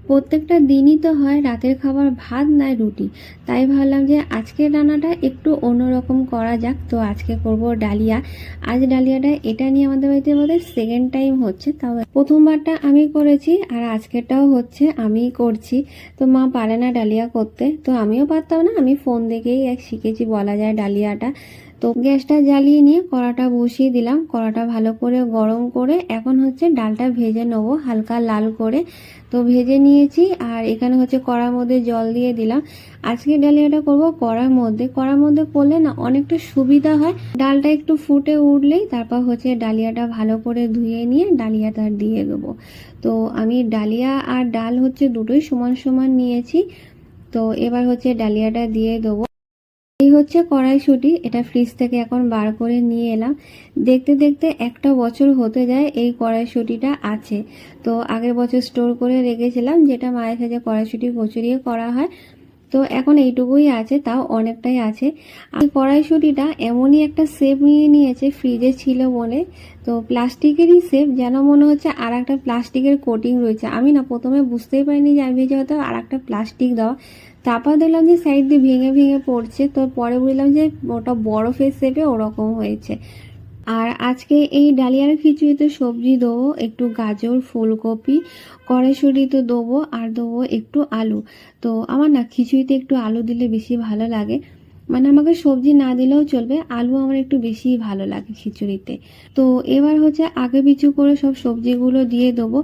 প্রত্যেকটা দিনই তো হয় রাতের খাবার ভাত নয় রুটি। তাই ভাবলাম যে আজকের রান্নাটা একটু অন্যরকম করা যাক। তো আজকে করব ডালিয়া। আজ ডালিয়াটা এটা নিয়ে আমাদের বাড়িতে বোধহয় সেকেন্ড টাইম হচ্ছে, তাও প্রথমবারটা আমি করেছি আর আজকেরটাও হচ্ছে আমিই করছি। তো মা পারে না ডালিয়া করতে, তো আমিও পারতাম না, আমি ফোন দেখেই শিখেছি বলা যায় ডালিয়াটা। তো গ্যাসটা জ্বালিয়ে নিয়ে কড়াটা বসিয়ে দিলাম, কড়াটা ভালো করে গরম করে এখন হচ্ছে ডালটা ভেজে নেবো হালকা লাল করে। তো ভেজে নিয়েছি আর এখানে হচ্ছে কড়ার মধ্যে জল দিয়ে দিলাম। আজকে ডালিয়াটা করব কড়ার মধ্যে করলে না অনেকটা সুবিধা হয়। ডালটা একটু ফুটে উঠলেই তারপর হচ্ছে ডালিয়াটা ভালো করে ধুয়ে নিয়ে ডালিয়াটা দিয়ে দেবো। তো আমি ডালিয়া আর ডাল হচ্ছে দুটোই সমান সমান নিয়েছি। তো এবার হচ্ছে ডালিয়াটা দিয়ে দেবো। এই হচ্ছে কড়াইশুঁটি, এটা ফ্রিজ থেকে এখন বার করে নিয়ে এলাম। দেখতে দেখতে একটা বছর হতে যায় এই কড়াইশুঁটিটা আছে। তো আগের বছর স্টোর করে রেখেছিলাম, যেটা মায়ের কাছে কড়াইশুঁটি কচুরিয়ে করা হয়। তো এখন এইটুকুই আছে, তাও অনেকটাই আছে। আর কড়াইশুঁটিটা এমনই একটা শেপ নিয়ে নিয়েছে ফ্রিজে ছিল বলে। তো প্লাস্টিকেরই শেপ, যেন মনে হচ্ছে আর একটা প্লাস্টিকের কোটিং রয়েছে। আমি না প্রথমে বুঝতেই পারিনি যে আমি ভেজে হয়তো আর একটা প্লাস্টিক দেওয়া। তারপর দেখলাম যে সাইড দিয়ে ভেঙে ভেঙে পড়ছে, তো পরে বুঝলাম যে ওটা বরফের শেপে ওরকম হয়েছে। আর আজকে এই ডালিয়ার খিচুড়িতে সবজি দেবো একটু গাজর, ফুলকপি, কড়াইশুঁটি তো দেবো আর দেবো একটু আলু। তো আমার না খিচুড়িতে একটু আলু দিলে বেশি ভালো লাগে, মানে আমাকে সবজি না দিলেও চলবে, আলু আমার একটু বেশি ভালো লাগে খিচুড়িতে। তো এবার হচ্ছে আগে পিছু করে সব সবজিগুলো দিয়ে দেবো।